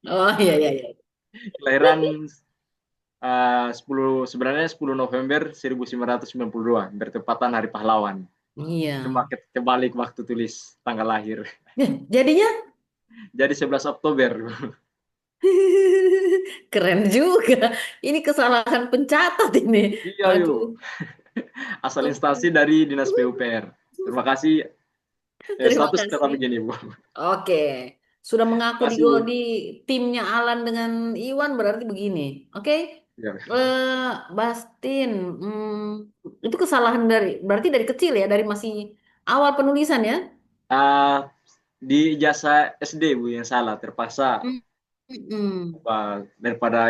Oh iya iya iya. Kelahiran 10 sebenarnya 10 November 1992, bertepatan Hari Pahlawan. Iya. Cuma kebalik waktu tulis tanggal lahir. Jadinya Jadi 11 Oktober. keren juga. Ini kesalahan pencatat ini. Iya, yuk. Aduh. Asal Oke. instansi dari Dinas PUPR. Terima kasih. Terima Status tetap kasih. begini, Bu. Oke. Sudah mengaku Terima di, kasih, Bu. di timnya Alan dengan Iwan berarti begini. Oke. Ya. Bastin, itu kesalahan dari berarti dari kecil ya, dari masih awal penulisan ya? Uh, di ijazah SD, Bu, yang salah. Terpaksa Hmm. Hmm. daripada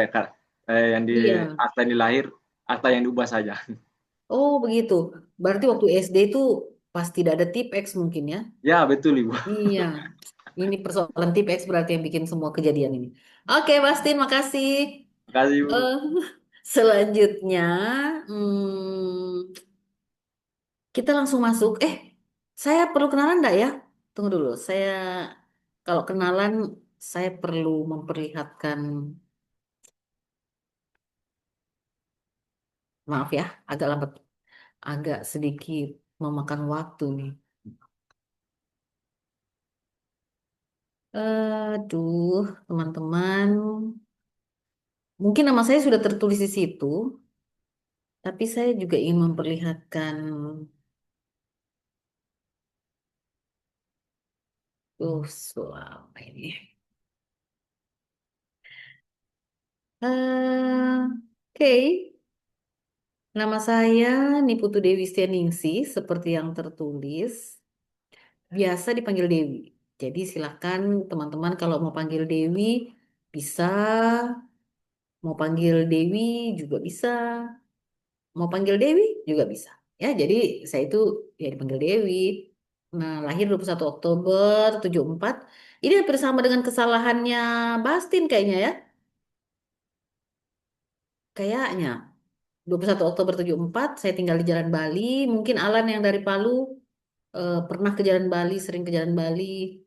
yang di Iya. akta ini lahir, akta yang diubah saja. Oh begitu. Berarti waktu SD itu pasti tidak ada Tipex mungkin ya? Ya, betul, Ibu. Iya. Ini persoalan Tipex berarti yang bikin semua kejadian ini. Oke, Bastin, makasih. Terima kasih, Bu. Eh, selanjutnya, hmm, kita langsung masuk. Saya perlu kenalan enggak ya? Tunggu dulu. Kalau kenalan, saya perlu memperlihatkan, maaf ya, agak lambat, agak sedikit memakan waktu nih. Aduh, teman-teman. Mungkin nama saya sudah tertulis di situ, tapi saya juga ingin memperlihatkan, selama ini. Oke, nama saya Niputu Dewi Setianingsih, seperti yang tertulis. Biasa dipanggil Dewi. Jadi silakan teman-teman kalau mau panggil Dewi bisa, mau panggil Dewi juga bisa, mau panggil Dewi juga bisa. Ya, jadi saya itu ya dipanggil Dewi. Nah, lahir 21 Oktober 74. Ini hampir sama dengan kesalahannya Bastin kayaknya ya. Kayaknya 21 Oktober 74 saya tinggal di Jalan Bali. Mungkin Alan yang dari Palu pernah ke Jalan Bali, sering ke Jalan Bali.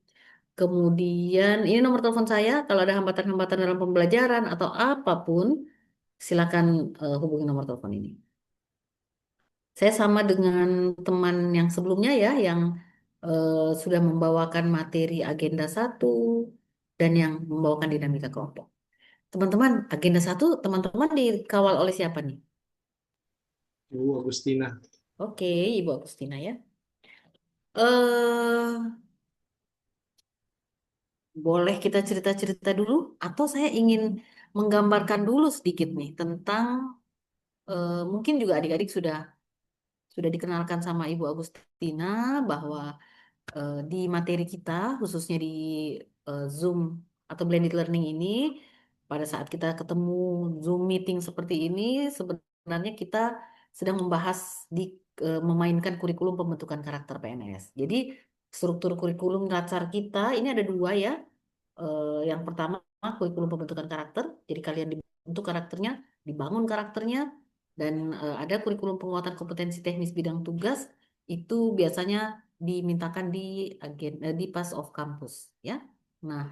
Kemudian ini nomor telepon saya. Kalau ada hambatan-hambatan dalam pembelajaran atau apapun, silakan hubungi nomor telepon ini. Saya sama dengan teman yang sebelumnya ya, yang sudah membawakan materi agenda satu dan yang membawakan dinamika kelompok. Teman-teman, agenda satu, teman-teman dikawal oleh siapa nih? Bu Agustina. Oke, Ibu Agustina ya. eh Boleh kita cerita-cerita dulu, atau saya ingin menggambarkan dulu sedikit nih tentang mungkin juga adik-adik sudah dikenalkan sama Ibu Agustina bahwa di materi kita khususnya di Zoom atau blended learning ini pada saat kita ketemu Zoom meeting seperti ini sebenarnya kita sedang membahas di memainkan kurikulum pembentukan karakter PNS. Jadi struktur kurikulum dasar kita ini ada dua ya. Yang pertama kurikulum pembentukan karakter. Jadi kalian dibentuk karakternya, dibangun karakternya, dan ada kurikulum penguatan kompetensi teknis bidang tugas itu biasanya dimintakan di di pass of campus ya. Nah,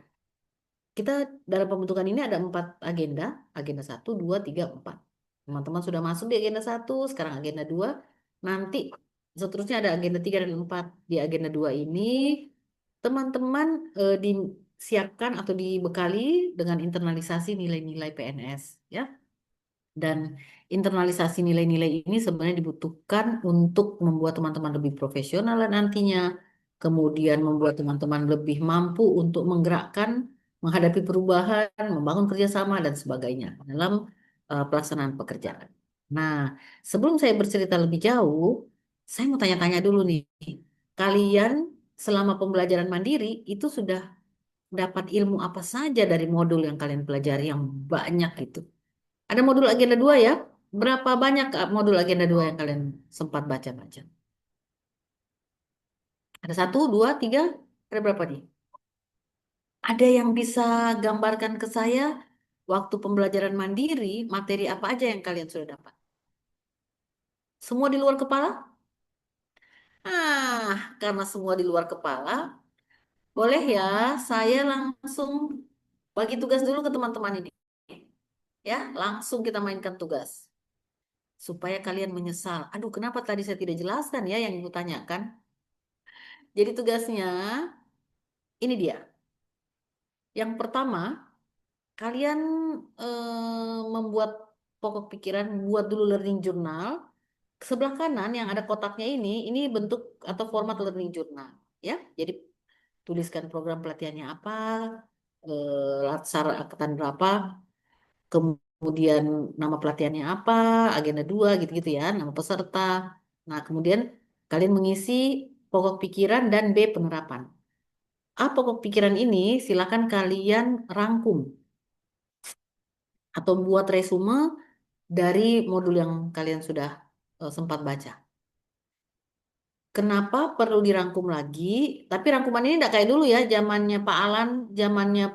kita dalam pembentukan ini ada 4 agenda, agenda 1, 2, 3, 4. Teman-teman sudah masuk di agenda 1, sekarang agenda 2. Nanti seterusnya ada agenda 3 dan 4. Di agenda 2 ini teman-teman disiapkan atau dibekali dengan internalisasi nilai-nilai PNS ya. Dan internalisasi nilai-nilai ini sebenarnya dibutuhkan untuk membuat teman-teman lebih profesional nantinya, kemudian membuat teman-teman lebih mampu untuk menggerakkan, menghadapi perubahan, membangun kerjasama dan sebagainya dalam pelaksanaan pekerjaan. Nah, sebelum saya bercerita lebih jauh, saya mau tanya-tanya dulu nih, kalian selama pembelajaran mandiri itu sudah dapat ilmu apa saja dari modul yang kalian pelajari yang banyak itu? Ada modul agenda 2 ya. Berapa banyak modul agenda 2 yang kalian sempat baca-baca? Ada satu, dua, tiga, ada berapa nih? Ada yang bisa gambarkan ke saya waktu pembelajaran mandiri, materi apa aja yang kalian sudah dapat? Semua di luar kepala? Karena semua di luar kepala, boleh ya saya langsung Bagi tugas dulu ke teman-teman ini. Ya, langsung kita mainkan tugas. Supaya kalian menyesal. Aduh, kenapa tadi saya tidak jelaskan ya yang ibu tanyakan? Jadi tugasnya, ini dia. Yang pertama, kalian membuat pokok pikiran, buat dulu learning journal. Sebelah kanan yang ada kotaknya ini bentuk atau format learning journal. Ya, jadi tuliskan program pelatihannya apa, latsar angkatan berapa, kemudian nama pelatihannya apa, agenda 2 gitu-gitu ya, nama peserta. Nah, kemudian kalian mengisi pokok pikiran dan B penerapan. A pokok pikiran ini silakan kalian rangkum atau buat resume dari modul yang kalian sudah sempat baca. Kenapa perlu dirangkum lagi? Tapi rangkuman ini tidak kayak dulu ya, zamannya Pak Alan, zamannya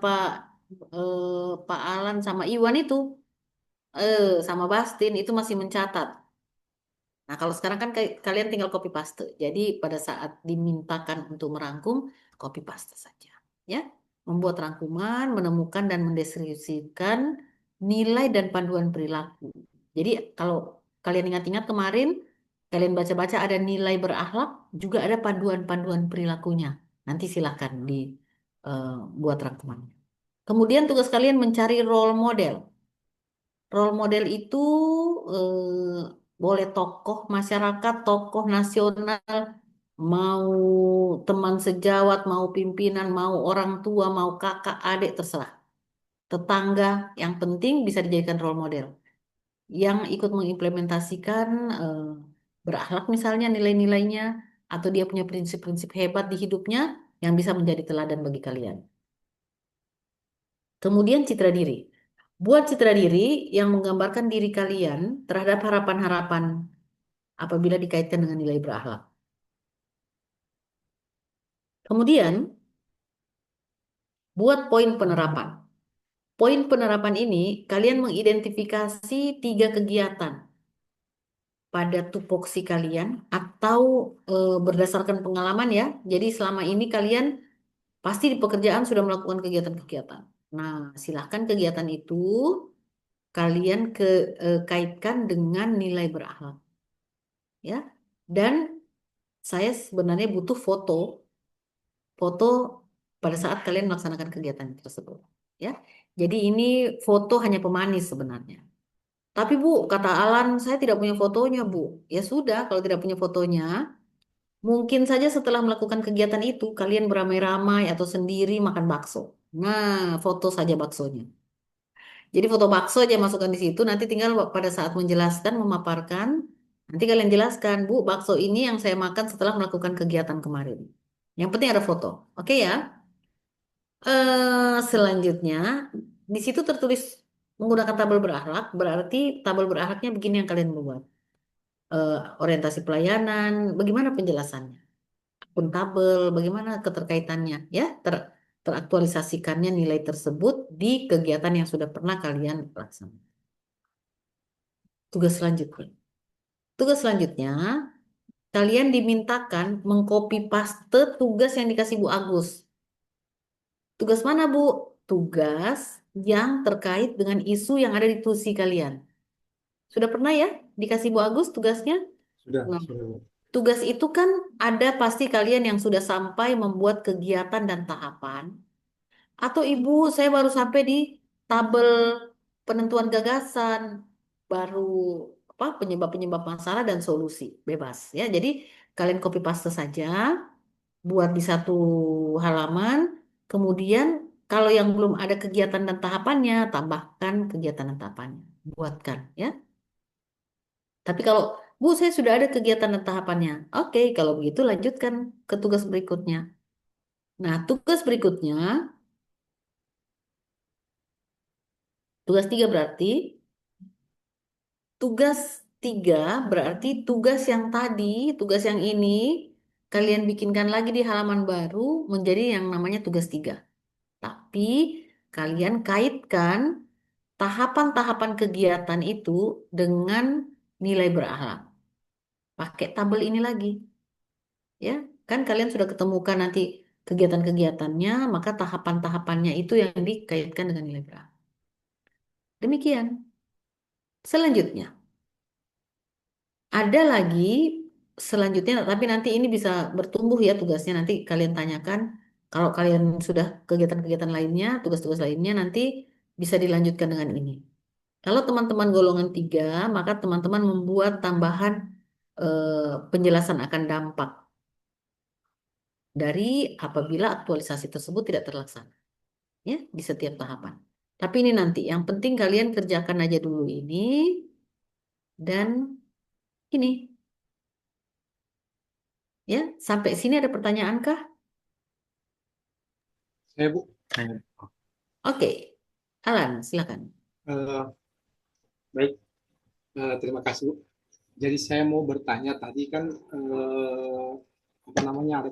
Pak Alan sama Iwan itu, sama Bastin itu masih mencatat. Nah, kalau sekarang kan kalian tinggal copy paste. Jadi pada saat dimintakan untuk merangkum, copy paste saja. Ya, membuat rangkuman, menemukan dan mendeskripsikan nilai dan panduan perilaku. Jadi kalau kalian ingat-ingat kemarin, kalian baca-baca ada nilai berakhlak, juga ada panduan-panduan perilakunya. Nanti silahkan dibuat rangkumannya. Kemudian tugas kalian mencari role model. Role model itu boleh tokoh masyarakat, tokoh nasional, mau teman sejawat, mau pimpinan, mau orang tua, mau kakak, adik, terserah. Tetangga, yang penting bisa dijadikan role model. Yang ikut mengimplementasikan eh, berakhlak misalnya nilai-nilainya, atau dia punya prinsip-prinsip hebat di hidupnya yang bisa menjadi teladan bagi kalian. Kemudian citra diri. Buat citra diri yang menggambarkan diri kalian terhadap harapan-harapan apabila dikaitkan dengan nilai berakhlak. Kemudian, buat poin penerapan. Poin penerapan ini, kalian mengidentifikasi 3 kegiatan pada tupoksi kalian atau berdasarkan pengalaman ya. Jadi selama ini kalian pasti di pekerjaan sudah melakukan kegiatan-kegiatan. Nah, silahkan kegiatan itu kalian kaitkan dengan nilai berakhlak. Ya. Dan saya sebenarnya butuh foto pada saat kalian melaksanakan kegiatan tersebut. Ya, jadi ini foto hanya pemanis sebenarnya. Tapi Bu, kata Alan, saya tidak punya fotonya Bu. Ya sudah, kalau tidak punya fotonya, mungkin saja setelah melakukan kegiatan itu kalian beramai-ramai atau sendiri makan bakso. Nah, foto saja baksonya. Jadi foto bakso aja masukkan di situ, nanti tinggal pada saat menjelaskan, memaparkan, nanti kalian jelaskan, Bu, bakso ini yang saya makan setelah melakukan kegiatan kemarin. Yang penting ada foto. Oke ya? Selanjutnya, di situ tertulis menggunakan tabel berakhlak, berarti tabel berakhlaknya begini yang kalian buat. Eh, Orientasi pelayanan, bagaimana penjelasannya? Akuntabel, bagaimana keterkaitannya? Ya, teraktualisasikannya nilai tersebut di kegiatan yang sudah pernah kalian laksanakan. Tugas selanjutnya. Tugas selanjutnya, kalian dimintakan mengcopy paste tugas yang dikasih Bu Agus. Tugas mana, Bu? Tugas yang terkait dengan isu yang ada di tusi kalian. Sudah pernah ya dikasih Bu Agus tugasnya? Sudah, Nah, sudah. tugas itu kan ada pasti kalian yang sudah sampai membuat kegiatan dan tahapan. Atau Ibu, saya baru sampai di tabel penentuan gagasan, baru apa penyebab-penyebab masalah dan solusi. Bebas ya. Jadi kalian copy paste saja, buat di satu halaman. Kemudian kalau yang belum ada kegiatan dan tahapannya, tambahkan kegiatan dan tahapannya. Buatkan ya. Tapi kalau Bu, saya sudah ada kegiatan dan tahapannya. Oke, kalau begitu lanjutkan ke tugas berikutnya. Nah, tugas berikutnya, tugas 3 berarti, tugas 3 berarti tugas yang tadi, tugas yang ini, kalian bikinkan lagi di halaman baru menjadi yang namanya tugas 3. Tapi kalian kaitkan tahapan-tahapan kegiatan itu dengan nilai berakhlak. Pakai tabel ini lagi, ya. Kan kalian sudah ketemukan nanti kegiatan-kegiatannya, maka tahapan-tahapannya itu yang dikaitkan dengan nilai berakhlak. Demikian. Selanjutnya, ada lagi selanjutnya, tapi nanti ini bisa bertumbuh ya tugasnya. Nanti kalian tanyakan, kalau kalian sudah kegiatan-kegiatan lainnya, tugas-tugas lainnya nanti bisa dilanjutkan dengan ini. Kalau teman-teman golongan 3, maka teman-teman membuat tambahan penjelasan akan dampak dari apabila aktualisasi tersebut tidak terlaksana, ya, di setiap tahapan. Tapi ini nanti, yang penting kalian kerjakan aja dulu ini dan ini, ya. Sampai sini ada pertanyaan kah? Saya Bu, Oke, Alan, silakan. eh, baik, terima kasih Bu. Jadi saya mau bertanya tadi kan apa namanya ada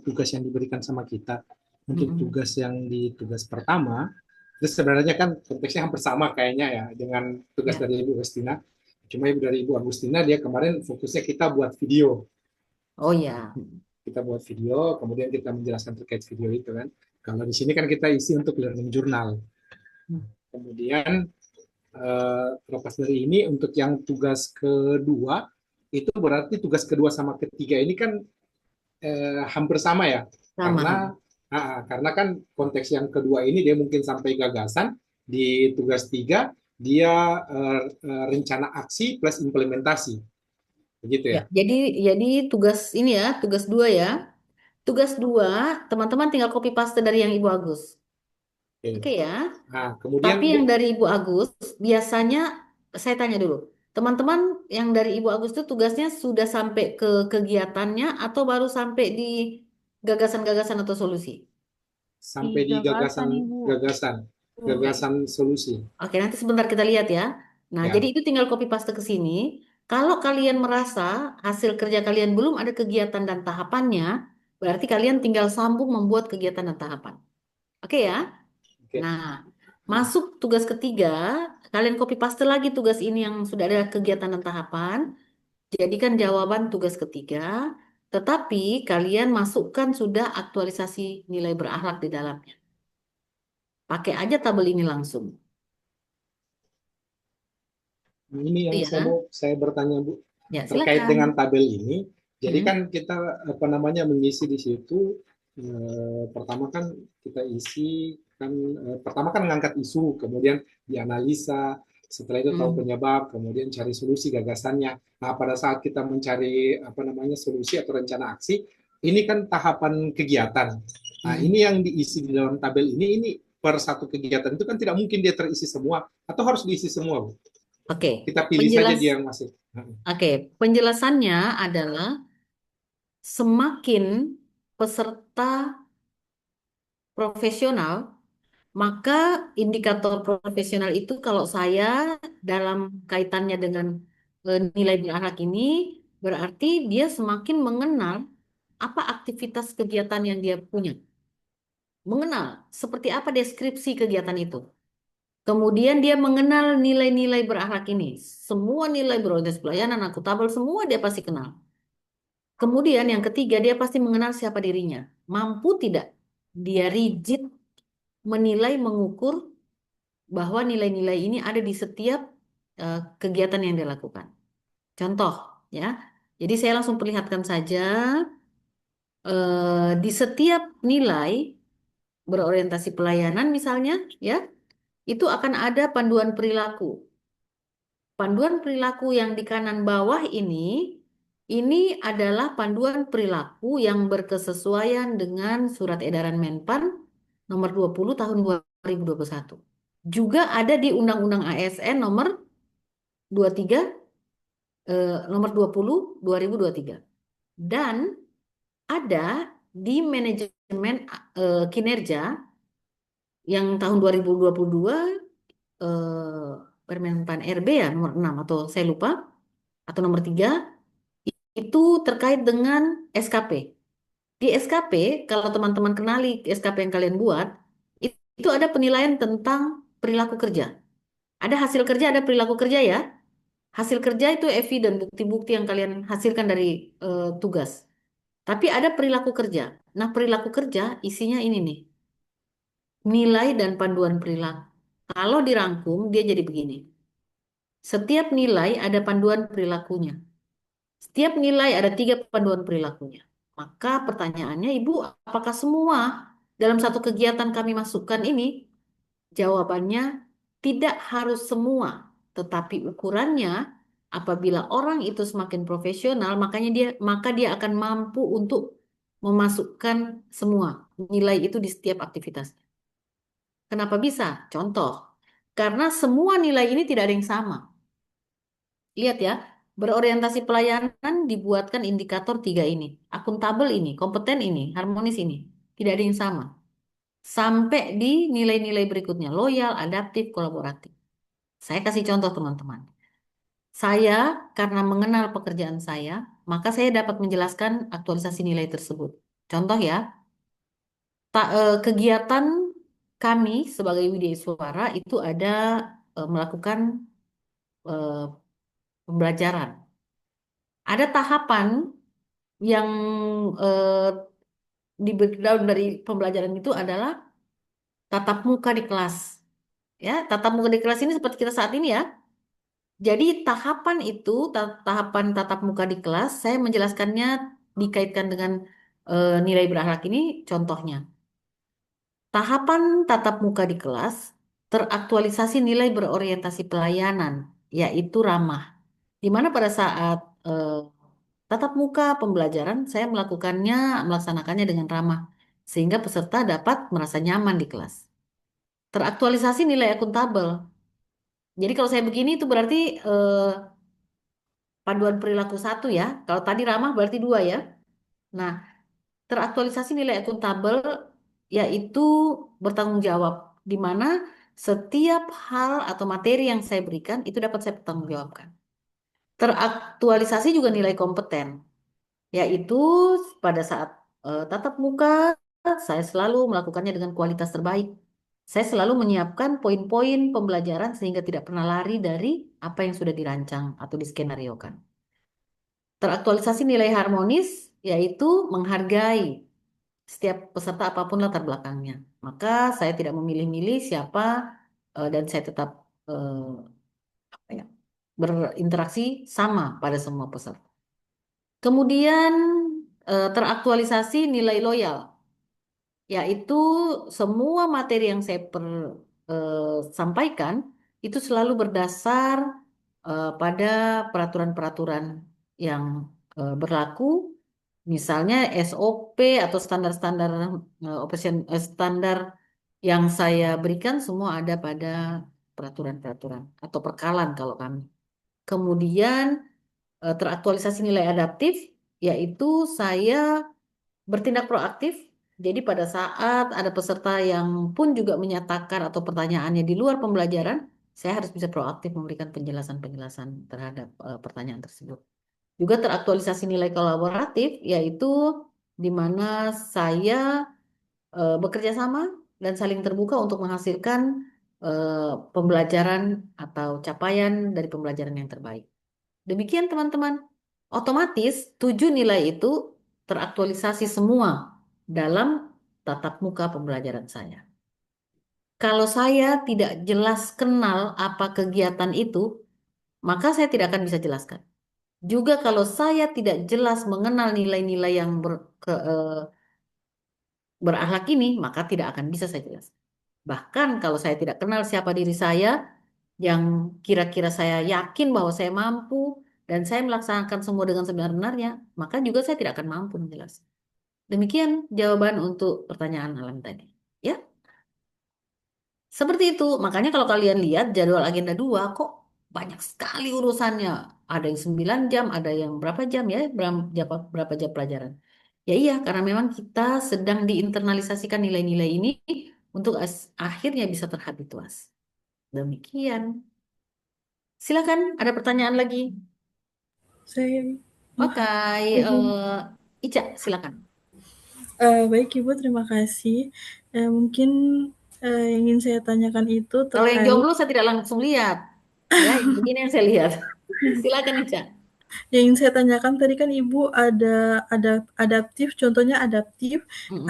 tugas yang diberikan sama kita. Untuk Mm-mm. tugas yang di tugas pertama, itu sebenarnya kan konteksnya hampir sama kayaknya ya dengan tugas Ya. dari Ibu Agustina. Cuma Ibu dari Ibu Agustina dia kemarin fokusnya kita buat video. Oh ya. Kita buat video, kemudian kita menjelaskan terkait video itu kan. Kalau di sini kan kita isi untuk learning journal. Kemudian terlepas dari ini untuk yang tugas kedua itu berarti tugas kedua sama ketiga ini kan hampir sama ya Sama. karena kan konteks yang kedua ini dia mungkin sampai gagasan di tugas tiga dia rencana aksi plus implementasi begitu Ya, ya. jadi tugas ini ya, tugas 2 ya. Tugas 2, teman-teman tinggal copy paste dari yang Ibu Agus. Oke. Oke ya. Nah kemudian Tapi yang dari Ibu Agus biasanya saya tanya dulu. Teman-teman yang dari Ibu Agus itu tugasnya sudah sampai ke kegiatannya atau baru sampai di gagasan-gagasan atau solusi? Di sampai di gagasan Ibu. gagasan Oke. gagasan solusi Oke, nanti sebentar kita lihat ya. Nah, jadi ya. itu tinggal copy paste ke sini. Kalau kalian merasa hasil kerja kalian belum ada kegiatan dan tahapannya, berarti kalian tinggal sambung membuat kegiatan dan tahapan. Oke ya? Oke. Nah, masuk tugas ketiga, kalian copy paste lagi tugas ini yang sudah ada kegiatan dan tahapan. Jadikan jawaban tugas ketiga, tetapi kalian masukkan sudah aktualisasi nilai berakhlak di dalamnya. Pakai aja tabel ini langsung. Nah, ini Itu yang ya. saya bertanya Bu Ya, terkait silakan. dengan tabel ini. Jadi Hmm. kan kita apa namanya mengisi di situ pertama kan kita isi kan pertama kan mengangkat isu, kemudian dianalisa, setelah itu tahu Hmm. penyebab, kemudian cari solusi gagasannya. Nah, pada saat kita mencari apa namanya solusi atau rencana aksi, ini kan tahapan kegiatan. Nah, Hmm. ini yang diisi di dalam tabel ini per satu kegiatan itu kan tidak mungkin dia terisi semua atau harus diisi semua, Bu. Oke, Kita pilih saja penjelas. dia yang masuk. Oke, penjelasannya adalah semakin peserta profesional, maka indikator profesional itu kalau saya dalam kaitannya dengan nilai berakhlak ini berarti dia semakin mengenal apa aktivitas kegiatan yang dia punya. Mengenal seperti apa deskripsi kegiatan itu. Kemudian dia mengenal nilai-nilai berakhlak ini. Semua nilai berorientasi pelayanan, akuntabel, semua dia pasti kenal. Kemudian yang ketiga, dia pasti mengenal siapa dirinya. Mampu tidak dia rigid menilai, mengukur bahwa nilai-nilai ini ada di setiap kegiatan yang dia lakukan. Contoh, ya. Jadi saya langsung perlihatkan saja di setiap nilai berorientasi pelayanan misalnya, ya, itu akan ada panduan perilaku. Panduan perilaku yang di kanan bawah ini adalah panduan perilaku yang berkesesuaian dengan Surat Edaran Menpan nomor 20 tahun 2021. Juga ada di Undang-Undang ASN nomor 23 nomor 20 2023. Dan ada di manajemen kinerja yang tahun 2022 Permenpan RB ya nomor 6 atau saya lupa atau nomor 3 itu terkait dengan SKP. Di SKP, kalau teman-teman kenali SKP yang kalian buat, itu ada penilaian tentang perilaku kerja. Ada hasil kerja, ada perilaku kerja ya. Hasil kerja itu eviden, bukti-bukti yang kalian hasilkan dari tugas. Tapi ada perilaku kerja. Nah, perilaku kerja isinya ini nih, nilai dan panduan perilaku. Kalau dirangkum, dia jadi begini. Setiap nilai ada panduan perilakunya. Setiap nilai ada 3 panduan perilakunya. Maka pertanyaannya, Ibu, apakah semua dalam satu kegiatan kami masukkan ini? Jawabannya tidak harus semua, tetapi ukurannya apabila orang itu semakin profesional, maka dia akan mampu untuk memasukkan semua nilai itu di setiap aktivitas. Kenapa bisa? Contoh, karena semua nilai ini tidak ada yang sama. Lihat ya, berorientasi pelayanan dibuatkan indikator 3 ini, akuntabel ini, kompeten ini, harmonis ini. Tidak ada yang sama. Sampai di nilai-nilai berikutnya, loyal, adaptif, kolaboratif. Saya kasih contoh teman-teman. Saya karena mengenal pekerjaan saya, maka saya dapat menjelaskan aktualisasi nilai tersebut. Contoh ya, kegiatan kami sebagai Widya Suara itu ada melakukan eh, pembelajaran. Ada tahapan yang eh, di breakdown dari pembelajaran itu adalah tatap muka di kelas. Ya, tatap muka di kelas ini seperti kita saat ini ya. Jadi tahapan itu, tahapan tatap muka di kelas, saya menjelaskannya dikaitkan dengan nilai berakhlak ini. Contohnya, tahapan tatap muka di kelas teraktualisasi nilai berorientasi pelayanan, yaitu ramah. Di mana pada saat tatap muka pembelajaran, saya melaksanakannya dengan ramah, sehingga peserta dapat merasa nyaman di kelas. Teraktualisasi nilai akuntabel. Jadi kalau saya begini itu berarti panduan perilaku 1 ya. Kalau tadi ramah berarti 2 ya. Nah, teraktualisasi nilai akuntabel yaitu bertanggung jawab, di mana setiap hal atau materi yang saya berikan itu dapat saya pertanggungjawabkan. Teraktualisasi juga nilai kompeten, yaitu pada saat tatap muka saya selalu melakukannya dengan kualitas terbaik. Saya selalu menyiapkan poin-poin pembelajaran sehingga tidak pernah lari dari apa yang sudah dirancang atau diskenariokan. Teraktualisasi nilai harmonis yaitu menghargai setiap peserta apapun latar belakangnya. Maka saya tidak memilih-milih siapa dan saya tetap apa ya, berinteraksi sama pada semua peserta. Kemudian teraktualisasi nilai loyal, yaitu semua materi yang saya sampaikan itu selalu berdasar pada peraturan-peraturan yang berlaku, misalnya SOP atau standar-standar standar yang saya berikan semua ada pada peraturan-peraturan atau perkalan kalau kami. Kemudian teraktualisasi nilai adaptif, yaitu saya bertindak proaktif. Jadi pada saat ada peserta yang pun juga menyatakan atau pertanyaannya di luar pembelajaran, saya harus bisa proaktif memberikan penjelasan-penjelasan terhadap pertanyaan tersebut. Juga teraktualisasi nilai kolaboratif, yaitu di mana saya bekerja sama dan saling terbuka untuk menghasilkan pembelajaran atau capaian dari pembelajaran yang terbaik. Demikian teman-teman. Otomatis 7 nilai itu teraktualisasi semua dalam tatap muka pembelajaran saya. Kalau saya tidak jelas kenal apa kegiatan itu, maka saya tidak akan bisa jelaskan. Juga kalau saya tidak jelas mengenal nilai-nilai yang berakhlak ini, maka tidak akan bisa saya jelaskan. Bahkan kalau saya tidak kenal siapa diri saya, yang kira-kira saya yakin bahwa saya mampu dan saya melaksanakan semua dengan sebenar-benarnya, maka juga saya tidak akan mampu menjelaskan. Demikian jawaban untuk pertanyaan Alam tadi. Ya, seperti itu. Makanya kalau kalian lihat jadwal agenda 2 kok banyak sekali urusannya. Ada yang 9 jam, ada yang berapa jam ya, berapa jam pelajaran. Ya iya, karena memang kita sedang diinternalisasikan nilai-nilai ini untuk akhirnya bisa terhabituas. Demikian. Silakan, ada pertanyaan lagi? Saya Oke, Ica, silakan. baik Ibu, terima kasih. Mungkin yang ingin saya tanyakan itu Kalau yang terkait jomblo saya tidak langsung lihat. Ya, begini yang saya lihat. Silakan Ica. Yang ingin saya tanyakan tadi kan Ibu ada adaptif, contohnya adaptif, Mm-mm.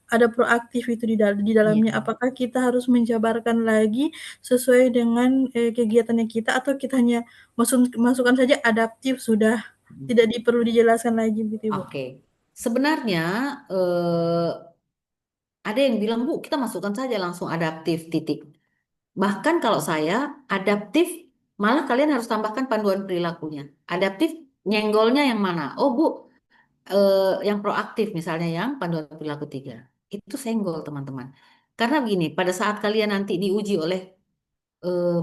ada proaktif itu di dalamnya. Iya. Apakah kita harus menjabarkan lagi sesuai dengan, kegiatannya kita atau kita hanya masukkan saja adaptif sudah, tidak perlu dijelaskan lagi begitu, Ibu? Oke. Sebenarnya eh, ada yang bilang, Bu, kita masukkan saja langsung adaptif titik. Bahkan kalau saya adaptif, malah kalian harus tambahkan panduan perilakunya. Adaptif nyenggolnya yang mana? Oh, Bu, yang proaktif misalnya yang panduan perilaku 3. Itu senggol, teman-teman. Karena begini, pada saat kalian nanti diuji oleh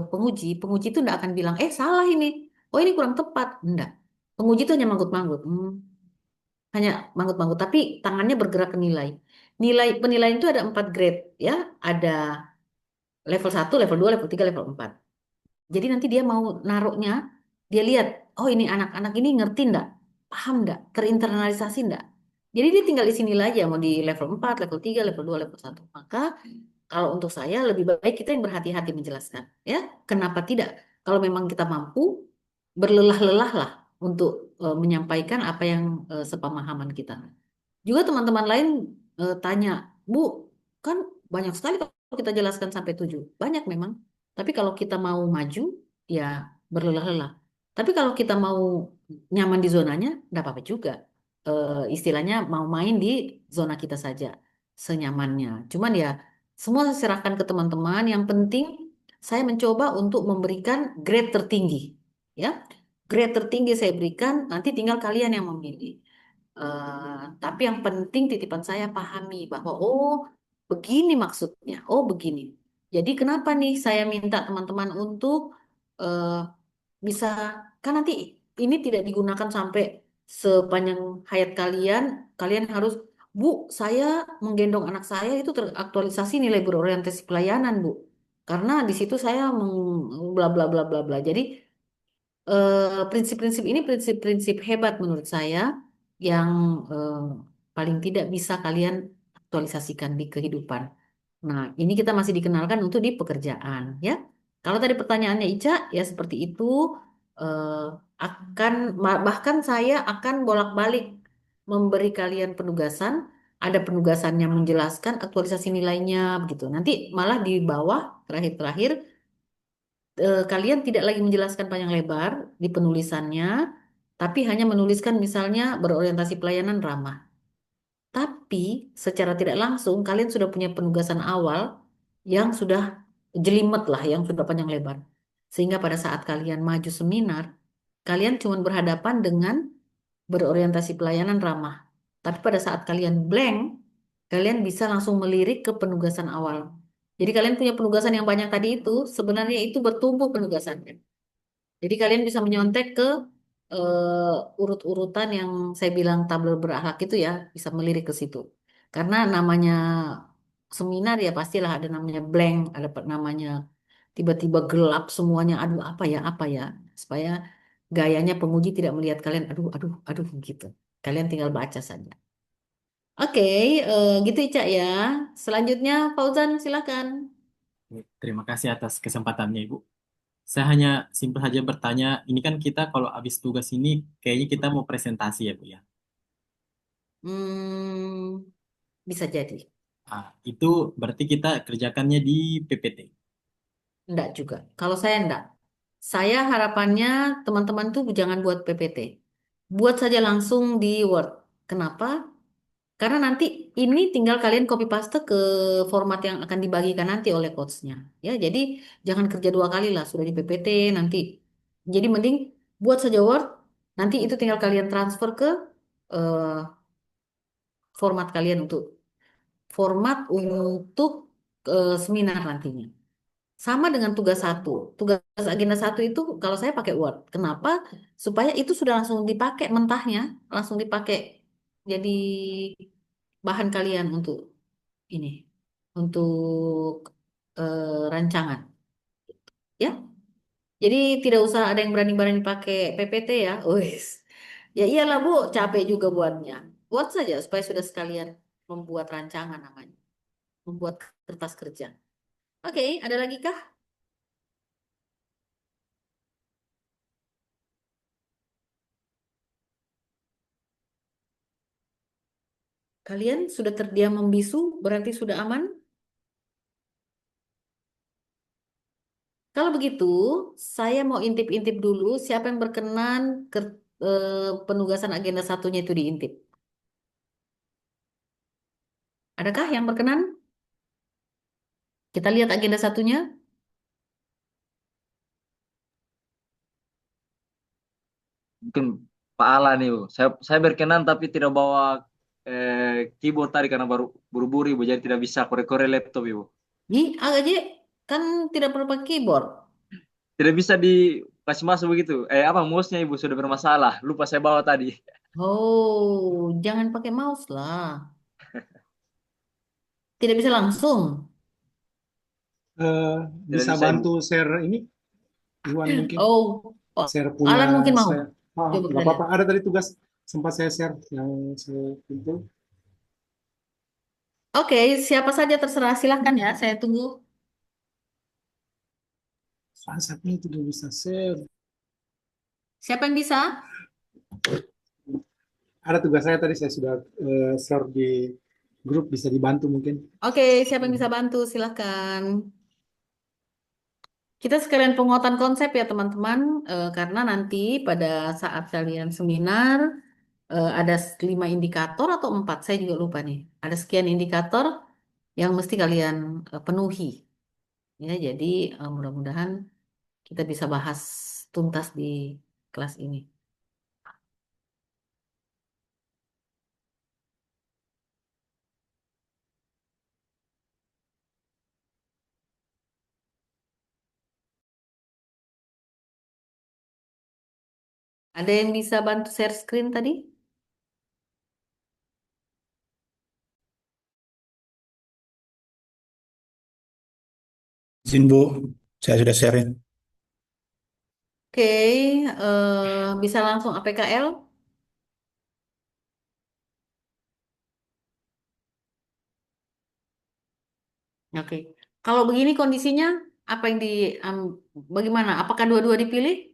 penguji, penguji itu tidak akan bilang, salah ini. Oh, ini kurang tepat. Enggak. Penguji itu hanya manggut-manggut. Hanya manggut-manggut, tapi tangannya bergerak ke nilai. Nilai penilaian itu ada 4 grade, ya. Ada level 1, level 2, level 3, level 4. Jadi nanti dia mau naruhnya, dia lihat, oh ini anak-anak ini ngerti enggak? Paham enggak? Terinternalisasi enggak? Jadi dia tinggal isi nilai aja, mau di level 4, level 3, level 2, level 1. Maka kalau untuk saya lebih baik kita yang berhati-hati menjelaskan. Ya, kenapa tidak? Kalau memang kita mampu, berlelah-lelah lah untuk menyampaikan apa yang sepemahaman kita. Juga teman-teman lain tanya, Bu, kan banyak sekali kalau kita jelaskan sampai 7. Banyak memang. Tapi kalau kita mau maju, ya berlelah-lelah. Tapi kalau kita mau nyaman di zonanya, enggak apa-apa juga. Istilahnya mau main di zona kita saja, senyamannya. Cuman ya, semua saya serahkan ke teman-teman. Yang penting saya mencoba untuk memberikan grade tertinggi. Ya, grade tertinggi saya berikan, nanti tinggal kalian yang memilih. Tapi yang penting titipan saya pahami bahwa oh begini maksudnya, oh begini. Jadi kenapa nih saya minta teman-teman untuk eh, bisa kan nanti ini tidak digunakan sampai sepanjang hayat kalian. Kalian harus, Bu, saya menggendong anak saya itu teraktualisasi nilai berorientasi pelayanan, Bu. Karena di situ saya bla bla bla bla bla. Jadi prinsip-prinsip ini prinsip-prinsip hebat menurut saya yang eh, paling tidak bisa kalian aktualisasikan di kehidupan. Nah, ini kita masih dikenalkan untuk di pekerjaan, ya. Kalau tadi pertanyaannya Ica, ya seperti itu. eh, bahkan saya akan bolak-balik memberi kalian penugasan. Ada penugasan yang menjelaskan aktualisasi nilainya, begitu. Nanti malah di bawah terakhir-terakhir kalian tidak lagi menjelaskan panjang lebar di penulisannya, tapi hanya menuliskan misalnya berorientasi pelayanan ramah. Tapi secara tidak langsung kalian sudah punya penugasan awal yang sudah jelimet lah, yang sudah panjang lebar. Sehingga pada saat kalian maju seminar, kalian cuma berhadapan dengan berorientasi pelayanan ramah. Tapi pada saat kalian blank, kalian bisa langsung melirik ke penugasan awal. Jadi kalian punya penugasan yang banyak tadi itu, sebenarnya itu bertumbuh penugasannya. Jadi kalian bisa menyontek ke urut-urutan yang saya bilang tabel berakhlak itu ya, bisa melirik ke situ. Karena namanya seminar ya pastilah ada namanya blank, ada namanya tiba-tiba gelap semuanya, aduh apa ya, supaya gayanya penguji tidak melihat kalian, aduh, aduh, aduh gitu. Kalian tinggal baca saja. Oke, gitu Ica ya. Selanjutnya Fauzan silakan. Terima kasih atas kesempatannya, Ibu. Saya hanya simpel saja bertanya, ini kan kita kalau habis tugas ini, kayaknya kita mau presentasi ya, Bu ya. Hmm, bisa jadi. Itu berarti kita kerjakannya di PPT. Enggak juga. Kalau saya enggak. Saya harapannya teman-teman tuh jangan buat PPT. Buat saja langsung di Word. Kenapa? Karena nanti ini tinggal kalian copy paste ke format yang akan dibagikan nanti oleh coachnya. Ya, jadi jangan kerja 2 kali lah. Sudah di PPT nanti. Jadi mending buat saja Word. Nanti itu tinggal kalian transfer ke eh, format kalian untuk seminar nantinya. Sama dengan tugas satu. Tugas agenda satu itu kalau saya pakai Word. Kenapa? Supaya itu sudah langsung dipakai mentahnya, langsung dipakai jadi bahan kalian untuk ini, untuk rancangan. Ya, jadi tidak usah ada yang berani-berani pakai PPT ya. Wis. Ya iyalah Bu, capek juga buatnya. Buat saja supaya sudah sekalian membuat rancangan namanya, membuat kertas kerja. Oke, ada lagi kah? Kalian sudah terdiam membisu, berarti sudah aman? Kalau begitu, saya mau intip-intip dulu siapa yang berkenan ke penugasan agenda satunya itu diintip. Adakah yang berkenan? Kita lihat agenda satunya. Mungkin Pak Ala nih, Bu. Saya berkenan tapi tidak bawa keyboard tadi karena baru buru-buru, Ibu, jadi tidak bisa kore-kore laptop, Ibu. Ih, AJ kan tidak perlu pakai keyboard. Tidak bisa dikasih masuk begitu. Apa mouse-nya, Ibu, sudah bermasalah. Lupa saya bawa tadi. Oh, jangan pakai mouse lah. Tidak bisa langsung. Eh, Tidak bisa bisa, Ibu. bantu share ini, Iwan mungkin Oh, oh, share punya Alan mungkin mau. saya. Coba Nggak kita lihat. apa-apa. Ada tadi tugas sempat saya share yang saya kumpul. Oke, siapa saja terserah. Silahkan ya, saya tunggu. Saatnya tidak bisa share. Siapa yang bisa? Ada tugas saya tadi saya sudah share di grup, bisa dibantu mungkin. Oke, siapa yang bisa bantu? Silahkan. Kita sekalian penguatan konsep ya teman-teman, karena nanti pada saat kalian seminar ada 5 indikator atau 4, saya juga lupa nih. Ada sekian indikator yang mesti kalian penuhi. Ya, jadi mudah-mudahan kita bisa bahas tuntas di kelas ini. Ada yang bisa bantu share screen tadi? Izin Bu, saya sudah sharing. Oke, bisa langsung APKL. Oke, kalau begini kondisinya apa yang bagaimana? Apakah dua-dua dipilih?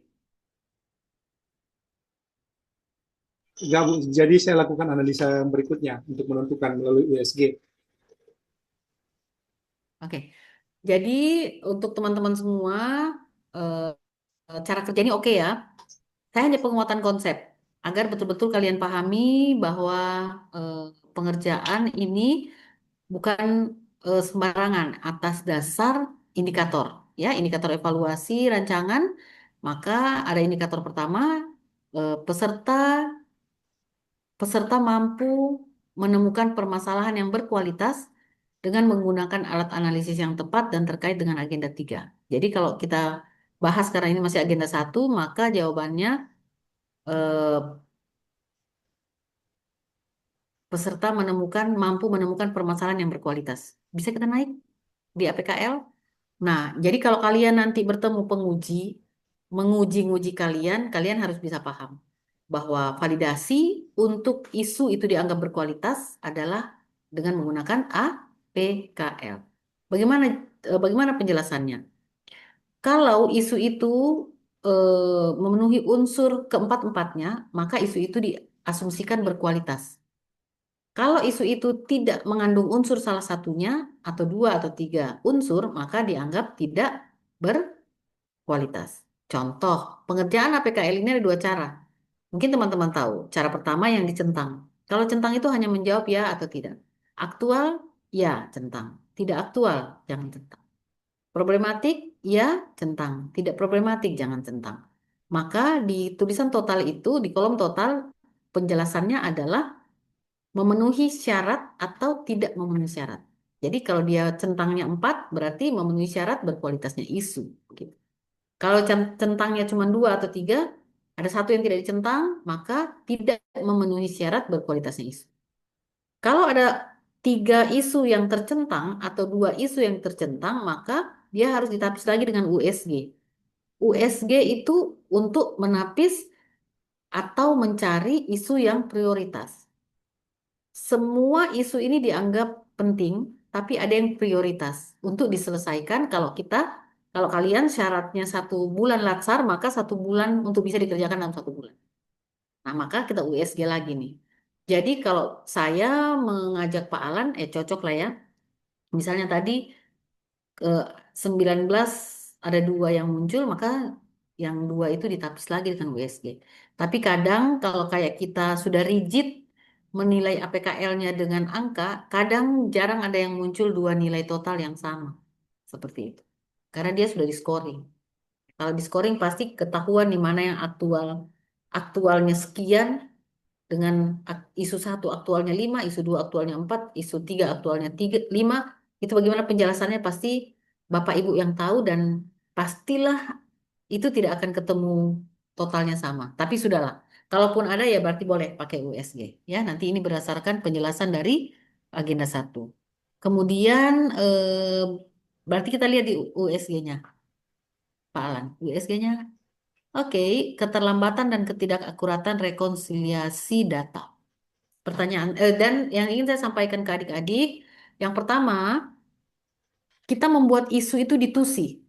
Enggak, Bu. Jadi saya lakukan analisa yang berikutnya untuk menentukan melalui USG. Oke, jadi untuk teman-teman semua cara kerja ini oke ya. Saya hanya penguatan konsep agar betul-betul kalian pahami bahwa eh, pengerjaan ini bukan sembarangan atas dasar indikator, ya, indikator evaluasi rancangan. Maka ada indikator pertama, peserta peserta mampu menemukan permasalahan yang berkualitas dengan menggunakan alat analisis yang tepat dan terkait dengan agenda 3. Jadi kalau kita bahas sekarang ini masih agenda 1, maka jawabannya eh, peserta mampu menemukan permasalahan yang berkualitas. Bisa kita naik di APKL? Nah, jadi kalau kalian nanti bertemu penguji, menguji-nguji kalian, kalian harus bisa paham bahwa validasi untuk isu itu dianggap berkualitas adalah dengan menggunakan APKL. Bagaimana bagaimana penjelasannya? Kalau isu itu memenuhi unsur keempat-empatnya, maka isu itu diasumsikan berkualitas. Kalau isu itu tidak mengandung unsur salah satunya, atau 2 atau 3 unsur, maka dianggap tidak berkualitas. Contoh, pengerjaan APKL ini ada 2 cara. Mungkin teman-teman tahu. Cara pertama yang dicentang. Kalau centang itu hanya menjawab ya atau tidak. Aktual, ya, centang. Tidak aktual, jangan centang. Problematik, ya, centang. Tidak problematik, jangan centang. Maka di tulisan total itu, di kolom total, penjelasannya adalah memenuhi syarat atau tidak memenuhi syarat. Jadi kalau dia centangnya 4, berarti memenuhi syarat berkualitasnya isu. Gitu. Kalau centangnya cuma 2 atau 3, ada satu yang tidak dicentang, maka tidak memenuhi syarat berkualitasnya isu. Kalau ada 3 isu yang tercentang atau 2 isu yang tercentang, maka dia harus ditapis lagi dengan USG. USG itu untuk menapis atau mencari isu yang prioritas. Semua isu ini dianggap penting, tapi ada yang prioritas untuk diselesaikan. Kalau kalian syaratnya 1 bulan latsar, maka 1 bulan untuk bisa dikerjakan dalam 1 bulan. Nah, maka kita USG lagi nih. Jadi kalau saya mengajak Pak Alan, cocok lah ya. Misalnya tadi ke 19 ada dua yang muncul, maka yang dua itu ditapis lagi dengan USG. Tapi kadang kalau kayak kita sudah rigid menilai APKL-nya dengan angka, kadang jarang ada yang muncul dua nilai total yang sama. Seperti itu. Karena dia sudah di scoring. Kalau di scoring pasti ketahuan di mana yang aktualnya sekian dengan isu satu aktualnya 5, isu 2 aktualnya 4, isu 3 aktualnya 5, itu bagaimana penjelasannya pasti Bapak Ibu yang tahu dan pastilah itu tidak akan ketemu totalnya sama. Tapi sudahlah, kalaupun ada ya berarti boleh pakai USG. Ya, nanti ini berdasarkan penjelasan dari agenda satu. Kemudian berarti kita lihat di USG-nya, Pak Alan. USG-nya, oke, keterlambatan dan ketidakakuratan rekonsiliasi data. Pertanyaan dan yang ingin saya sampaikan ke adik-adik, yang pertama, kita membuat isu itu di TUSI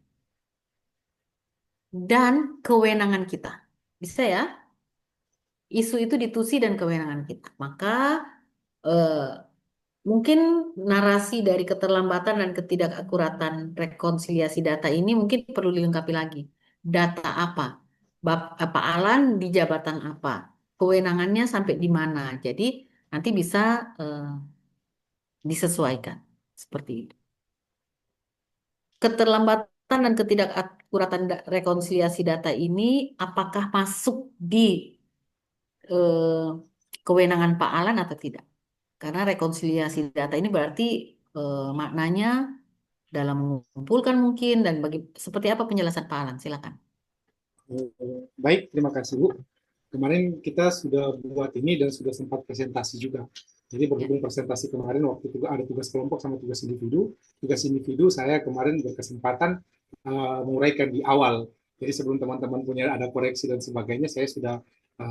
dan kewenangan kita. Bisa ya? Isu itu di TUSI dan kewenangan kita. Maka eh, mungkin narasi dari keterlambatan dan ketidakakuratan rekonsiliasi data ini mungkin perlu dilengkapi lagi. Data apa? Apa Alan di jabatan apa? Kewenangannya sampai di mana? Jadi nanti bisa eh, disesuaikan seperti itu. Keterlambatan dan ketidakakuratan rekonsiliasi data ini apakah masuk di eh, kewenangan Pak Alan atau tidak? Karena rekonsiliasi data ini berarti maknanya dalam mengumpulkan mungkin dan seperti apa penjelasan Pak Alan? Silakan. Baik, terima kasih Bu. Kemarin kita sudah buat ini dan sudah sempat presentasi juga. Jadi berhubung presentasi kemarin waktu itu ada tugas kelompok sama tugas individu. Tugas individu saya kemarin berkesempatan menguraikan di awal. Jadi sebelum teman-teman punya ada koreksi dan sebagainya, saya sudah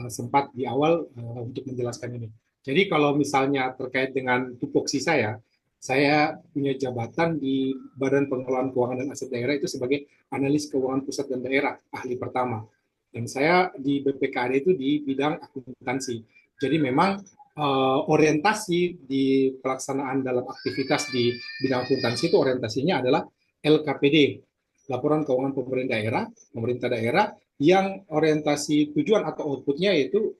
sempat di awal untuk menjelaskan ini. Jadi kalau misalnya terkait dengan tupoksi saya punya jabatan di Badan Pengelolaan Keuangan dan Aset Daerah itu sebagai analis keuangan pusat dan daerah, ahli pertama. Dan saya di BPKAD itu di bidang akuntansi. Jadi memang orientasi di pelaksanaan dalam aktivitas di bidang akuntansi itu orientasinya adalah LKPD, laporan keuangan pemerintah daerah yang orientasi tujuan atau outputnya yaitu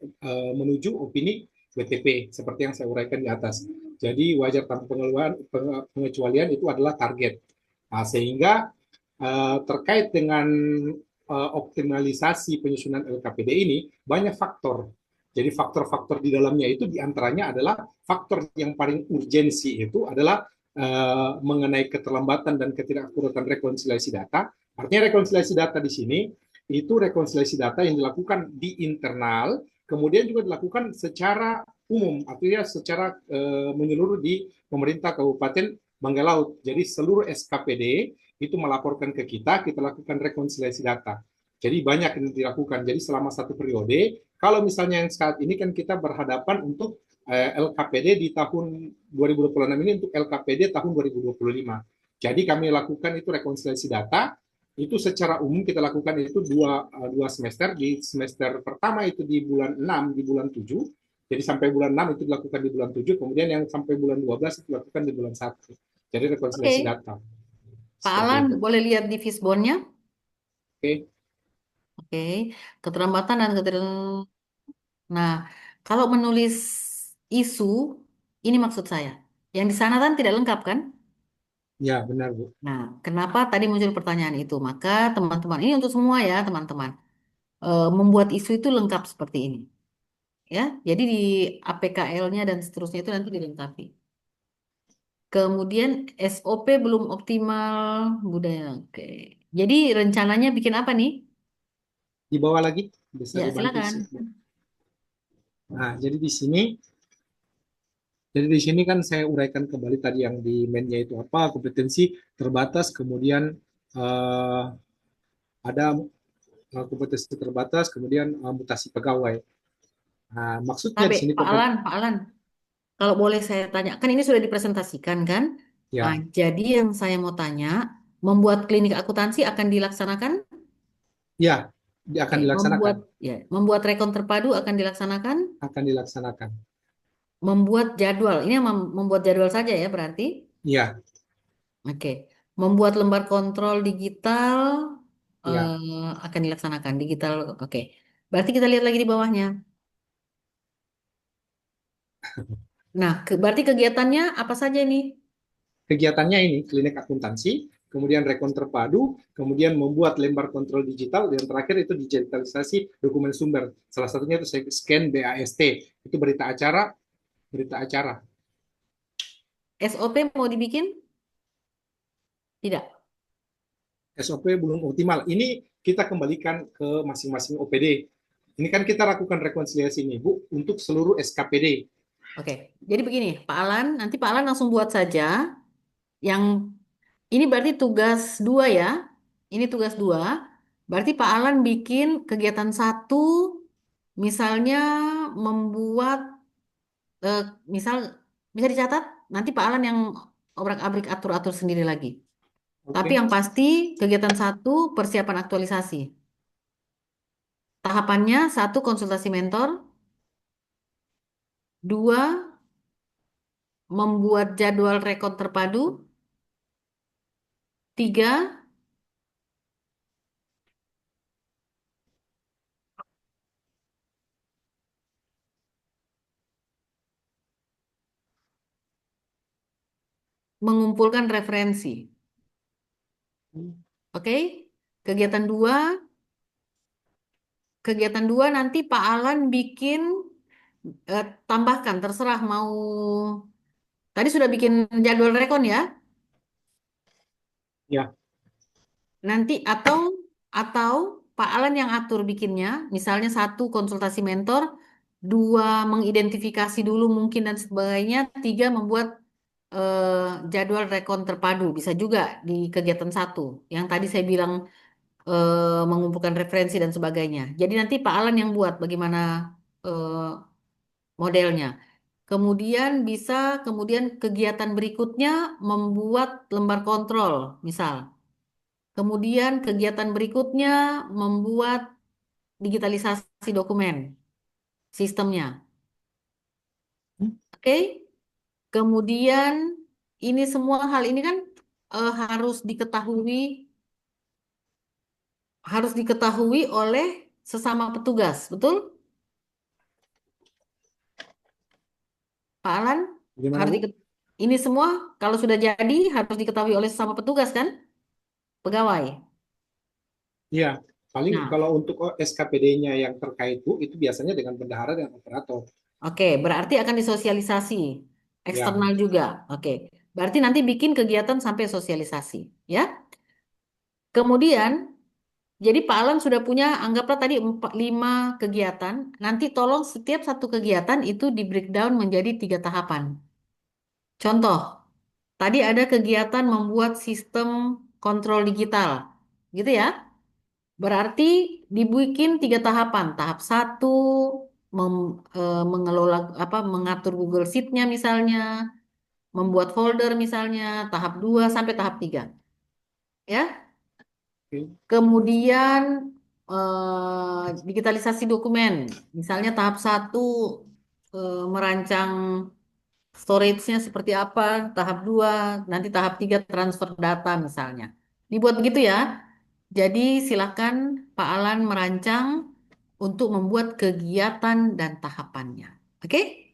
menuju opini BTP seperti yang saya uraikan di atas. Jadi wajar tanpa pengecualian itu adalah target. Nah, sehingga terkait dengan optimalisasi penyusunan LKPD ini banyak faktor. Jadi faktor-faktor di dalamnya itu diantaranya adalah faktor yang paling urgensi itu adalah mengenai keterlambatan dan ketidakakuratan rekonsiliasi data. Artinya rekonsiliasi data di sini itu rekonsiliasi data yang dilakukan di internal, kemudian juga dilakukan secara umum, artinya secara menyeluruh di pemerintah Kabupaten Bangka Laut. Jadi seluruh SKPD itu melaporkan ke kita lakukan rekonsiliasi data. Jadi banyak yang dilakukan. Jadi selama satu periode, kalau misalnya yang saat ini kan kita berhadapan untuk LKPD di tahun 2026 ini untuk LKPD tahun 2025. Jadi kami lakukan itu rekonsiliasi data, itu secara umum kita lakukan itu dua semester. Di semester pertama itu di bulan 6, di bulan 7. Jadi sampai bulan 6 itu dilakukan di bulan 7, kemudian yang sampai bulan 12 itu dilakukan di bulan 1. Jadi rekonsiliasi data. Pak Alan, boleh lihat di fishbone-nya? Oke. Keterlambatan dan Nah, kalau menulis isu, ini maksud saya. Yang di sana kan tidak lengkap kan? Ya, benar Bu. Nah, kenapa tadi muncul pertanyaan itu? Maka teman-teman, ini untuk semua ya teman-teman. Membuat isu itu lengkap seperti ini. Ya, jadi di APKL-nya dan seterusnya itu nanti dilengkapi. Kemudian SOP belum optimal budaya. Oke. Jadi rencananya bikin apa nih? Di bawah lagi bisa Ya, dibantu. silakan. Nah, jadi di sini kan saya uraikan kembali tadi yang di main-nya itu apa, kompetensi terbatas, kemudian ada kompetensi terbatas, kemudian mutasi pegawai. Nah, maksudnya di sini Pak Alan, kalau boleh saya tanya, kan ini sudah dipresentasikan kan? ya, Nah, jadi yang saya mau tanya, membuat klinik akuntansi akan dilaksanakan? ya, dia akan Oke, dilaksanakan, membuat rekon terpadu akan dilaksanakan? akan dilaksanakan. membuat jadwal. Ini membuat jadwal saja ya berarti. Iya, Oke. Membuat lembar kontrol digital iya. akan dilaksanakan digital. Oke. Berarti kita lihat lagi di bawahnya. Nah, berarti kegiatannya apa saja ini? Kegiatannya ini klinik akuntansi, kemudian rekon terpadu, kemudian membuat lembar kontrol digital, dan terakhir itu digitalisasi dokumen sumber. Salah satunya itu scan BAST, itu berita acara. SOP mau dibikin? Tidak. SOP belum optimal. Ini kita kembalikan ke masing-masing OPD. Ini kan kita lakukan rekonsiliasi ini, Bu, untuk seluruh SKPD. Oke. Jadi begini, Pak Alan, nanti Pak Alan langsung buat saja yang ini berarti tugas 2 ya. Ini tugas 2. Berarti Pak Alan bikin kegiatan satu, misalnya membuat, eh, misal bisa dicatat, nanti Pak Alan yang obrak-abrik atur-atur sendiri lagi. Tapi Oke. yang pasti kegiatan satu persiapan aktualisasi. Tahapannya satu konsultasi mentor, dua membuat jadwal rekon terpadu, tiga mengumpulkan referensi. Oke? Kegiatan dua, kegiatan dua nanti Pak Alan bikin, tambahkan terserah mau. Tadi sudah bikin jadwal rekon ya? Ya, Nanti atau Pak Alan yang atur bikinnya, misalnya satu konsultasi mentor, dua mengidentifikasi dulu mungkin dan sebagainya, tiga membuat jadwal rekon terpadu, bisa juga di kegiatan satu. Yang tadi saya bilang mengumpulkan referensi dan sebagainya. Jadi nanti Pak Alan yang buat bagaimana eh, modelnya. Kemudian kegiatan berikutnya membuat lembar kontrol, misal. Kemudian kegiatan berikutnya membuat digitalisasi dokumen sistemnya. Oke? Kemudian ini semua hal ini kan harus diketahui oleh sesama petugas, betul? Pak Alan, gimana, harus Bu? ini semua kalau sudah jadi harus diketahui oleh sesama petugas kan? Pegawai. Iya, paling Nah, kalau untuk SKPD-nya yang terkait, Bu, itu biasanya dengan bendahara dan operator. oke, berarti akan disosialisasi Ya, eksternal juga. Oke, berarti nanti bikin kegiatan sampai sosialisasi, ya. Kemudian, jadi Pak Alan sudah punya, anggaplah tadi 5 kegiatan. Nanti tolong setiap satu kegiatan itu di breakdown menjadi 3 tahapan. Contoh, tadi ada kegiatan membuat sistem kontrol digital, gitu ya. Berarti dibikin 3 tahapan. Tahap satu mengelola mengatur Google Sheet-nya misalnya, membuat folder misalnya, tahap 2 sampai tahap 3. Ya. oke. Kemudian digitalisasi dokumen. Misalnya tahap satu merancang storage-nya seperti apa, tahap 2 nanti tahap 3 transfer data misalnya. Dibuat begitu ya. Jadi silakan Pak Alan merancang untuk membuat kegiatan dan tahapannya. Oke?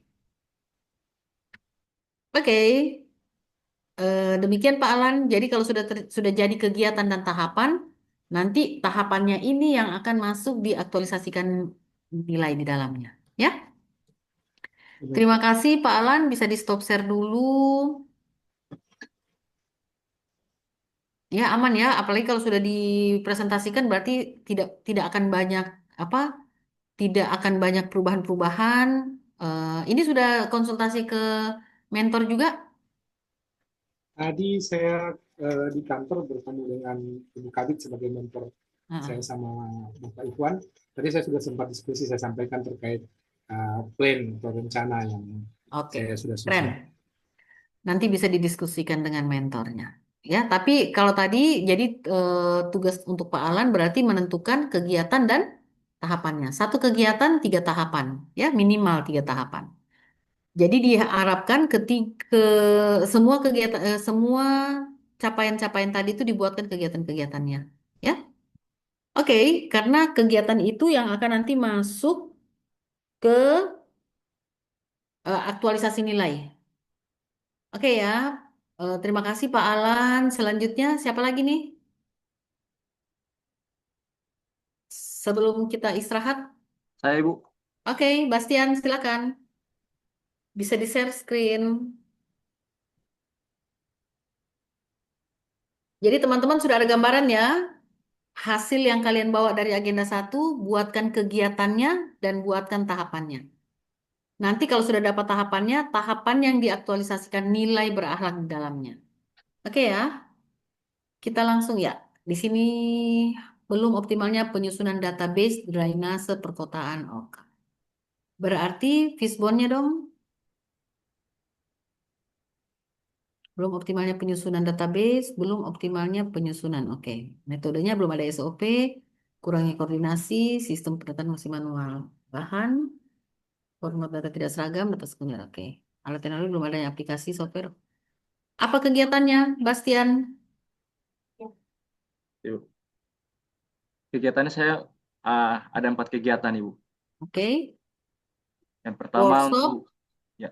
Oke. Demikian Pak Alan. Jadi kalau sudah jadi kegiatan dan tahapan, nanti tahapannya ini yang akan masuk diaktualisasikan nilai di dalamnya. Ya? Terima kasih Pak Alan. Bisa di stop share dulu. Ya aman ya. Apalagi kalau sudah dipresentasikan berarti tidak tidak akan banyak apa? Tidak akan banyak perubahan-perubahan. Ini sudah konsultasi ke mentor juga? Tadi saya di kantor bertemu dengan Ibu Kabit sebagai mentor saya Heeh. sama Bapak Ikhwan. Tadi saya sudah sempat diskusi, saya sampaikan terkait plan atau rencana yang Oke, saya sudah keren. susun. Nanti bisa didiskusikan dengan mentornya. Ya, tapi kalau tadi jadi tugas untuk Pak Alan berarti menentukan kegiatan dan tahapannya. Satu kegiatan 3 tahapan, ya minimal 3 tahapan. Jadi diharapkan ketika semua kegiatan, semua capaian-capaian tadi itu dibuatkan kegiatan-kegiatannya. Ya, oke, karena kegiatan itu yang akan nanti masuk ke aktualisasi nilai. Oke ya, terima kasih Pak Alan. Selanjutnya siapa lagi nih? Sebelum kita istirahat, Saya Ibu. oke, Bastian silakan. Bisa di-share screen. Jadi teman-teman sudah ada gambaran ya. Hasil yang kalian bawa dari agenda satu, buatkan kegiatannya dan buatkan tahapannya. Nanti kalau sudah dapat tahapannya, tahapan yang diaktualisasikan nilai berakhlak di dalamnya. Oke ya, kita langsung ya. Di sini belum optimalnya penyusunan database drainase perkotaan. Oke. Berarti fishbone-nya dong. Belum optimalnya penyusunan database, belum optimalnya penyusunan. Oke. Metodenya belum ada SOP, kurangnya koordinasi, sistem pendataan masih manual. Bahan, format data tidak seragam, data sekunder. Oke. Alat teknologi belum ada aplikasi software. Apa kegiatannya, Bastian? Ibu. Kegiatannya saya ada 4 kegiatan Ibu. Oke. Yang pertama Workshop, untuk ya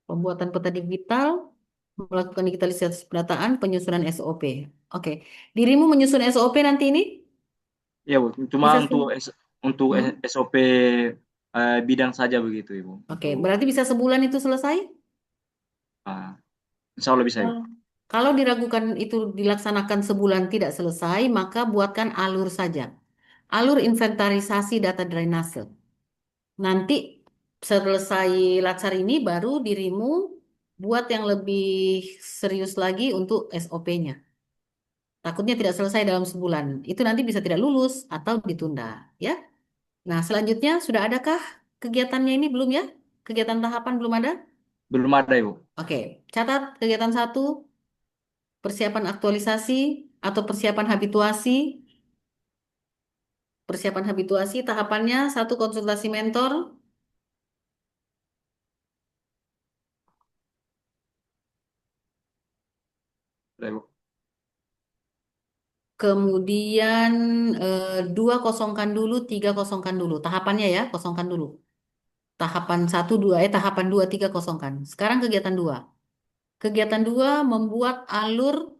pembuatan peta digital, melakukan digitalisasi pendataan, penyusunan SOP. Oke. Dirimu menyusun SOP nanti ini? ya Bu, cuma Bisa sih. untuk SOP bidang saja begitu Ibu. Oke, Untuk berarti bisa sebulan itu selesai? insya Allah bisa Ibu. Oh. Kalau diragukan itu dilaksanakan sebulan tidak selesai, maka buatkan alur saja. Alur inventarisasi data drainase. Nanti selesai latsar ini baru dirimu buat yang lebih serius lagi untuk SOP-nya. Takutnya tidak selesai dalam sebulan. Itu nanti bisa tidak lulus atau ditunda, ya. Nah, selanjutnya sudah adakah kegiatannya ini belum ya? Kegiatan tahapan belum ada? Belum ada Ibu. Oke, catat kegiatan satu, persiapan aktualisasi atau persiapan habituasi. Persiapan habituasi tahapannya satu konsultasi mentor, Sudah, Ibu. kemudian dua kosongkan dulu, tiga kosongkan dulu. Tahapannya ya, kosongkan dulu. Tahapan satu, dua, tahapan dua, tiga kosongkan. Sekarang kegiatan dua. Kegiatan dua membuat alur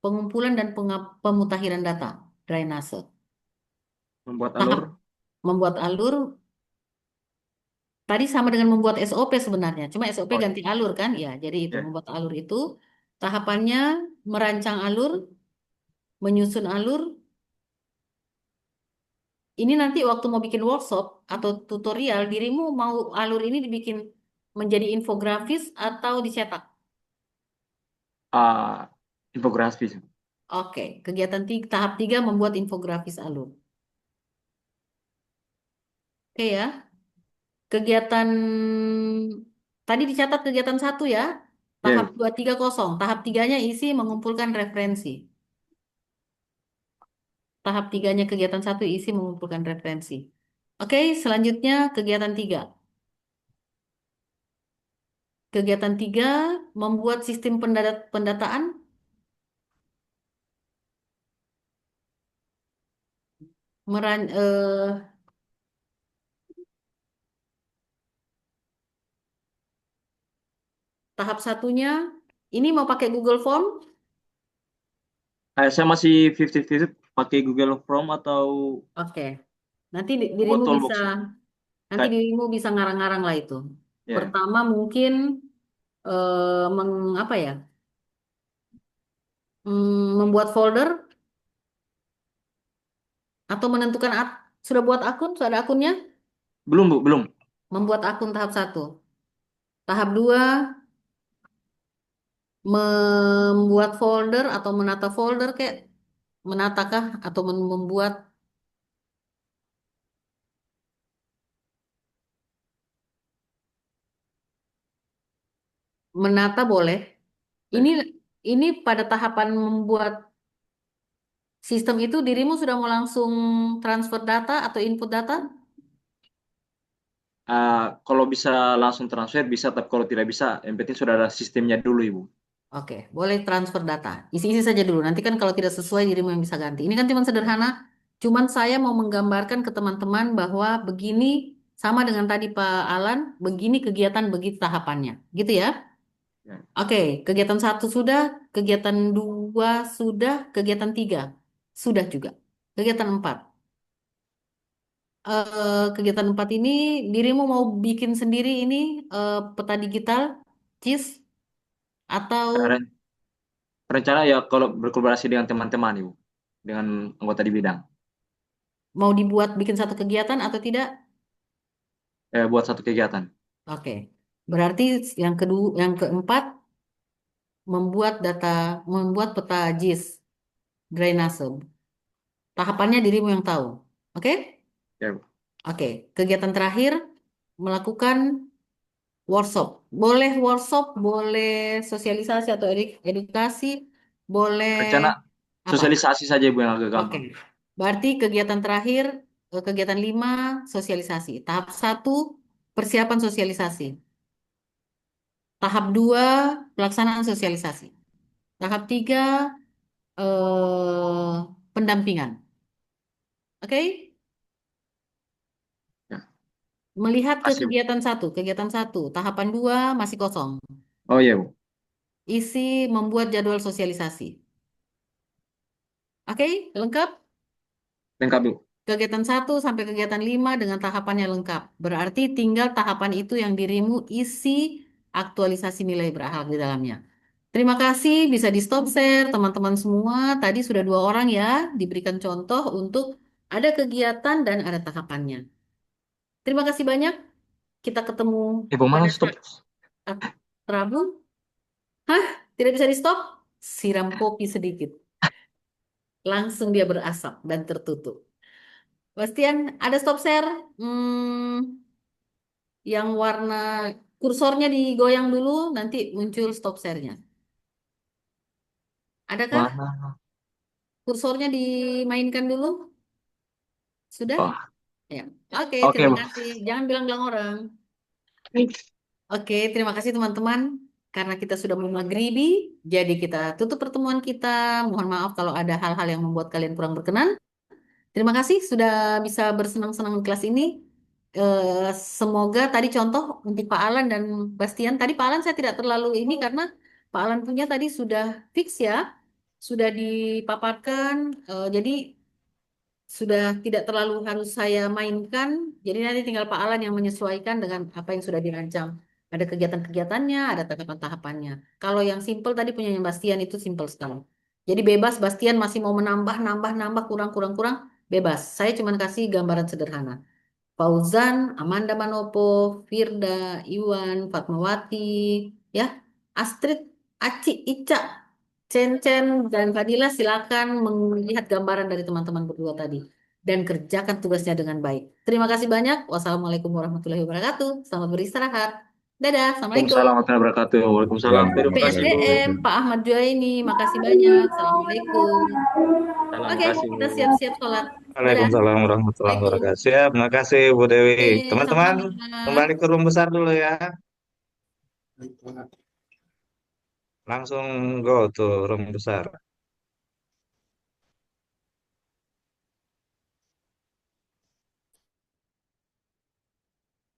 pengumpulan dan pemutahiran data, drainase. Membuat alur. Tahap membuat alur tadi sama dengan membuat SOP sebenarnya. Cuma SOP Oh, ganti alur kan? Ya, jadi itu ya. membuat alur itu tahapannya merancang alur, menyusun alur. Ini nanti waktu mau bikin workshop atau tutorial, dirimu mau alur ini dibikin menjadi infografis atau dicetak? Infografis. Oke, kegiatan tahap tiga membuat infografis alur. Oke ya, kegiatan tadi dicatat kegiatan satu ya, tahap Ya, 2 3 kosong. Tahap tiganya isi mengumpulkan referensi. Tahap tiganya kegiatan satu isi mengumpulkan referensi. Oke, selanjutnya kegiatan tiga. Kegiatan tiga membuat sistem pendataan. Meran, tahap satunya ini mau pakai Google Form. saya masih 50-50 pakai Google Form atau Oke, nanti buat dirimu bisa toolbox. Kayak ngarang-ngarang lah itu. ya. Pertama mungkin apa ya? Membuat folder atau menentukan sudah buat akun, sudah ada akunnya? Belum Bu, belum. Membuat akun tahap satu. Tahap dua membuat folder atau menata folder kayak menatakah atau membuat menata boleh. Ini Ya. ini pada tahapan membuat sistem itu dirimu sudah mau langsung transfer data atau input data? Kalau bisa langsung transfer bisa, tapi kalau tidak bisa, yang penting sudah ada sistemnya dulu, Ibu. Oke, boleh transfer data. Isi-isi saja dulu. Nanti kan kalau tidak sesuai dirimu yang bisa ganti. Ini kan cuma sederhana. Cuman saya mau menggambarkan ke teman-teman bahwa begini sama dengan tadi Pak Alan, begini kegiatan, begitu tahapannya. Gitu ya. Ya. Oke, kegiatan satu sudah, kegiatan dua sudah, kegiatan tiga sudah juga. Kegiatan empat. Kegiatan empat ini dirimu mau bikin sendiri ini peta digital, CIS, atau Ren- Rencana ya kalau berkolaborasi dengan teman-teman, Ibu, dengan anggota di bidang, mau dibuat bikin satu kegiatan atau tidak? buat satu kegiatan. Oke. Berarti yang kedua, yang keempat membuat peta JIS drainase. Tahapannya dirimu yang tahu. Oke? Ya, Ibu. Oke. Kegiatan terakhir melakukan workshop. Boleh workshop, boleh sosialisasi atau edukasi, boleh Rencana apa? sosialisasi saja, Ibu, yang agak Oke. gampang. Berarti kegiatan terakhir, kegiatan 5 sosialisasi. Tahap satu persiapan sosialisasi. Tahap 2 pelaksanaan sosialisasi. Tahap 3 pendampingan. Oke? Ya, Melihat ke kasih, Bu. kegiatan satu, tahapan 2 masih kosong. Oh iya, Bu. Isi membuat jadwal sosialisasi. Oke, lengkap? Lengkap, Bu. Kegiatan satu sampai kegiatan 5 dengan tahapannya lengkap. Berarti tinggal tahapan itu yang dirimu isi aktualisasi nilai berakhlak di dalamnya. Terima kasih, bisa di stop share teman-teman semua. Tadi sudah 2 orang ya, diberikan contoh untuk ada kegiatan dan ada tahapannya. Terima kasih banyak. Kita ketemu Ibu mana pada stop? saat Rabu. Hah? Tidak bisa di stop? Siram kopi sedikit. Langsung dia berasap dan tertutup. Bastian, ada stop share? Yang warna kursornya digoyang dulu, nanti muncul stop share-nya. Adakah? Mana? Kursornya dimainkan dulu? Sudah? Oh, Ya. Oke, oke, terima Bu. kasih. Jangan bilang-bilang orang. Oke, terima kasih teman-teman. Karena kita sudah mau maghribi, jadi kita tutup pertemuan kita. Mohon maaf kalau ada hal-hal yang membuat kalian kurang berkenan. Terima kasih sudah bisa bersenang-senang di kelas ini. Semoga tadi contoh untuk Pak Alan dan Bastian. Tadi Pak Alan saya tidak terlalu ini karena Pak Alan punya tadi sudah fix ya, sudah dipaparkan. Jadi sudah tidak terlalu harus saya mainkan. Jadi nanti tinggal Pak Alan yang menyesuaikan dengan apa yang sudah dirancang. Ada kegiatan-kegiatannya, ada tahapan-tahapannya. Kalau yang simple tadi punya Bastian itu simple sekali. Jadi bebas Bastian masih mau menambah, nambah, nambah, kurang, kurang, kurang, bebas. Saya cuma kasih gambaran sederhana. Fauzan, Amanda Manopo, Firda, Iwan, Fatmawati, ya, Astrid, Aci, Ica, Cen-Cen, dan Fadila silakan melihat gambaran dari teman-teman berdua tadi dan kerjakan tugasnya dengan baik. Terima kasih banyak. Wassalamualaikum warahmatullahi wabarakatuh. Selamat beristirahat. Dadah, Assalamualaikum. Waalaikumsalam warahmatullahi wabarakatuh. Waalaikumsalam. Terima kasih, Bu. PSDM, Pak Ahmad Juaini, makasih banyak. Assalamualaikum. Salam Oke, kasih, Bu. kita siap-siap sholat. Dadah. Waalaikumsalam warahmatullahi Assalamualaikum. wabarakatuh. Siap, terima kasih Bu Dewi. Teman-teman, Sama-sama. kembali ke room besar dulu ya. Baik, Pak. Langsung go to room besar.